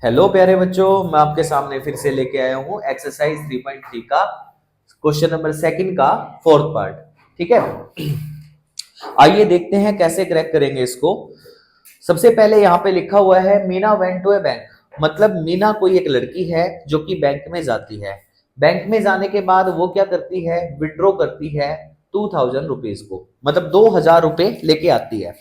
Hello प्यारे बच्चों, मैं आपके सामने फिर से लेके आया हूँ एक्सरसाइज 3.3 का क्वेश्चन नंबर सेकंड का फोर्थ पार्ट। ठीक है, आइए देखते हैं कैसे क्रैक करेंगे इसको। सबसे पहले यहाँ पे लिखा हुआ है Meena went to a bank, मतलब मीना कोई एक लड़की है जो कि बैंक में जाती है। बैंक में जाने के बाद वो क्या करती है, विड्रॉ करती है 2000 रुपीज को, मतलब 2000 रुपए लेके आती है।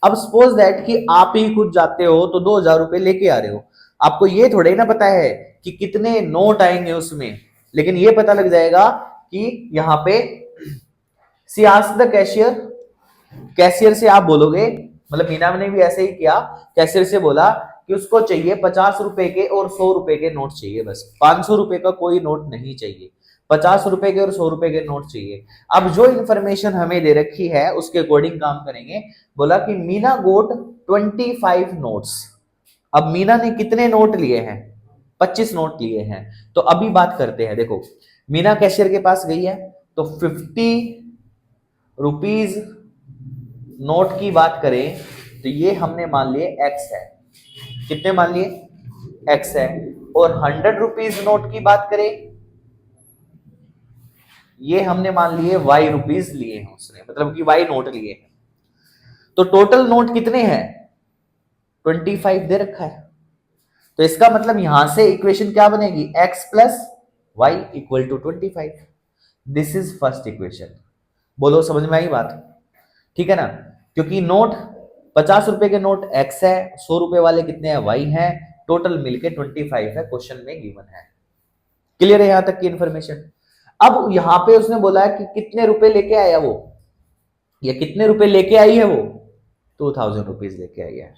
अब सपोज दैट कि आप ही खुद जाते हो तो 2000 रुपए लेके आ रहे हो। आपको ये थोड़े ना पता है कि कितने नोट आएंगे उसमें, लेकिन ये पता लग जाएगा कि यहाँ पे सी आस्क द कैशियर, कैशियर से आप बोलोगे, मतलब मीना ने भी ऐसे ही किया, कैशियर से बोला कि उसको चाहिए 50 रुपए के और 100 रुपए के नोट चाहिए, बस 500 रुपए का कोई नोट नहीं चाहिए, 50 रुपए के और 100 रुपए के नोट चाहिए। अब जो इंफॉर्मेशन हमें दे रखी है उसके अकॉर्डिंग काम करेंगे। बोला कि मीना गोट 25 नोट्स। अब मीना ने कितने नोट लिए हैं, 25 नोट लिए हैं। तो अभी बात करते हैं, देखो मीना कैशियर के पास गई है तो 50 रुपीज नोट की बात करें तो ये हमने मान लिए एक्स है। कितने मान लिए, एक्स है। और 100 रुपीज नोट की बात करें, ये हमने मान लिए वाई रुपीज लिए हैं उसने, मतलब कि वाई नोट लिए हैं। तो टोटल नोट कितने हैं, 25 दे रखा है। तो इसका मतलब यहां से इक्वेशन क्या बनेगी, x plus y equal to 25। This is first equation. बोलो समझ में आई बात, ठीक है ना। क्योंकि नोट 50 रुपए के नोट x है, 100 रुपए वाले कितने हैं, y है, टोटल मिलके 25 है, क्वेश्चन में गिवन है। क्लियर है यहां तक की इंफॉर्मेशन। अब यहां पे उसने बोला है कि कितने रुपए लेके आया वो, या कितने रुपए लेके आई है वो, 2000 रुपीज लेके आई है।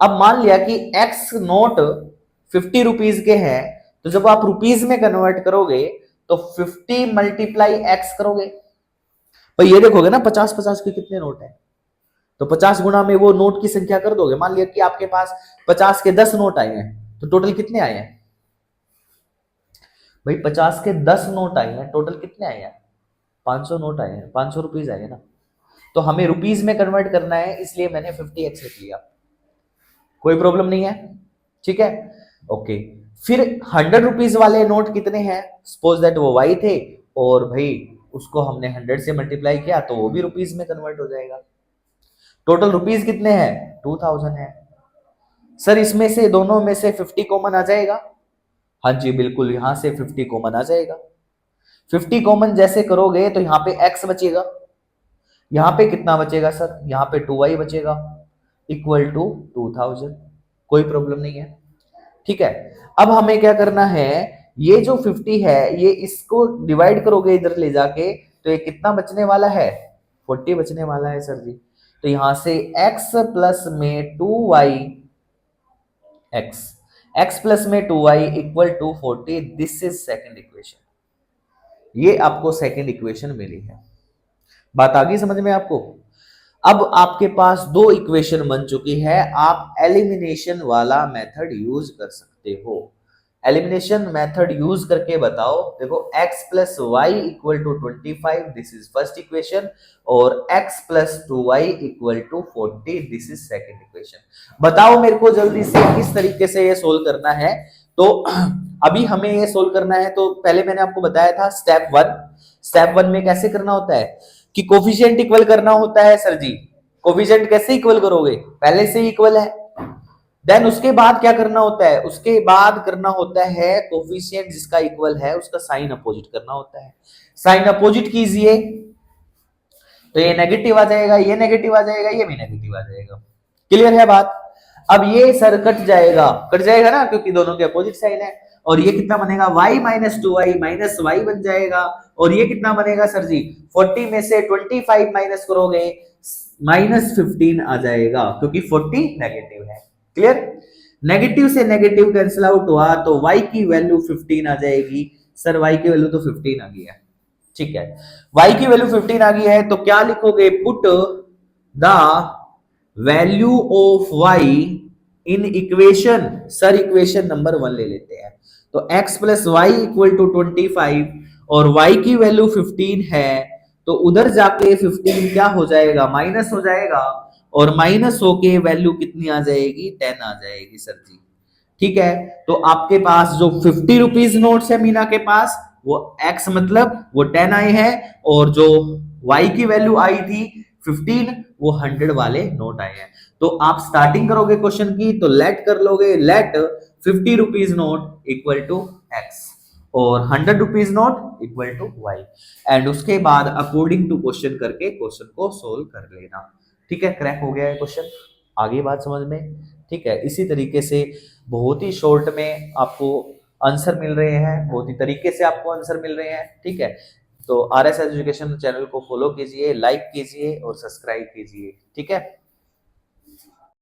अब मान लिया कि एक्स नोट 50 रुपीज के हैं, तो जब आप रुपीज में कन्वर्ट करोगे तो 50 मल्टीप्लाई एक्स करोगे, तो ये देखोगे ना 50-50 के कितने नोट है, तो 50 गुना में वो नोट की संख्या कर दोगे। मान लिया कि आपके पास 50 के 10 नोट आए हैं, तो टोटल कितने आए हैं भाई, 50 के 10 नोट आए हैं, टोटल कितने आए हैं, 500 नोट आए हैं, 500 रुपीज आए हैं ना। तो हमें रुपीज में कन्वर्ट करना है, इसलिए मैंने 50x लिख लिया, कोई प्रॉब्लम नहीं है, ठीक है, ओके। फिर 100 रुपीज वाले नोट कितने हैं, सपोज दैट वो वाई थे, और भाई उसको हमने 100 से मल्टीप्लाई किया तो वो भी रुपीज में कन्वर्ट हो जाएगा। टोटल रुपीज कितने हैं, 2000 है। सर इसमें से दोनों में से 50 कॉमन आ जाएगा, हाँ जी बिल्कुल, यहां से 50 कॉमन आ जाएगा। 50 कॉमन जैसे करोगे तो यहाँ पे x बचेगा, यहाँ पे कितना बचेगा सर, यहाँ पे 2y बचेगा इक्वल टू 2000, कोई प्रॉब्लम नहीं है, ठीक है। अब हमें क्या करना है, ये जो 50 है ये इसको डिवाइड करोगे इधर ले जाके, तो ये कितना बचने वाला है, 40 बचने वाला है सर जी। तो यहां से x प्लस में 2y, x प्लस में 2y equal to 40, this is second equation. ये आपको सेकेंड इक्वेशन मिली है। बात आ गई समझ में आपको। अब आपके पास दो इक्वेशन बन चुकी है, आप एलिमिनेशन वाला मेथड यूज कर सकते हो। एलिमिनेशन मेथड यूज करके बताओ, देखो x plus y equal to 25, this is first equation, और x plus 2y equal to 40, this is second equation. बताओ मेरे को जल्दी से किस तरीके से ये सोल्व करना है। तो अभी हमें ये सोल्व करना है, तो पहले मैंने आपको बताया था स्टेप वन। स्टेप वन में कैसे करना होता है कि कोफिशिएंट इक्वल करना होता है सर जी। कोफिशिएंट कैसे इक्वल करोगे, पहले से ही इक्वल है। देन उसके बाद क्या करना होता है, उसके बाद करना होता है कोफिशिएंट जिसका इक्वल है उसका साइन अपोजिट करना होता है। साइन अपोजिट कीजिए तो ये नेगेटिव आ जाएगा, ये नेगेटिव आ जाएगा, ये भी नेगेटिव आ जाएगा। क्लियर है बात। अब ये सर कट जाएगा, कट जाएगा ना, क्योंकि दोनों के अपोजिट साइन है। और ये कितना बनेगा, y minus 2y minus Y बन जाएगा। और ये कितना बनेगा सर जी, 40 में से 25 माइनस करोगे -15 आ जाएगा, क्योंकि 40 नेगेटिव है। क्लियर, नेगेटिव से नेगेटिव कैंसिल आउट हुआ तो y की वैल्यू 15 आ जाएगी। सर y की वैल्यू तो 15 आ गई है, ठीक है, y की वैल्यू 15 आ गई है, तो क्या लिखोगे, put the value of y in equation. Sir equation number 1 ले लेते हैं, तो x plus y equal to 25 और y की वैल्यू 15 है, तो उधर जाके 15 क्या हो जाएगा, माइनस हो जाएगा, और माइनस होके वैल्यू कितनी आ जाएगी, 10 आ जाएगी सर जी। ठीक है। तो आपके पास जो 50 रुपीज नोट्स है मीना के पास, वो x मतलब वो 10 आए हैं, और जो y की वैल्यू आई थी 15, वो 100 वाले नोट आए हैं। तो आप स्टार्टिंग करोगे क्वेश्चन की तो लेट कर लोगे, let 50 rupees note equal to x और 100 rupees note equal to y, and उसके बाद अकॉर्डिंग टू क्वेश्चन करके क्वेश्चन को सोल्व कर लेना। ठीक है, क्रैक हो गया है क्वेश्चन, आगे बात समझ में। ठीक है, इसी तरीके से बहुत ही शॉर्ट में आपको आंसर मिल रहे हैं, बहुत ही तरीके से आपको आंसर मिल रहे हैं। ठीक है, तो RS एजुकेशन चैनल को फॉलो कीजिए, लाइक कीजिए और सब्सक्राइब कीजिए। ठीक है।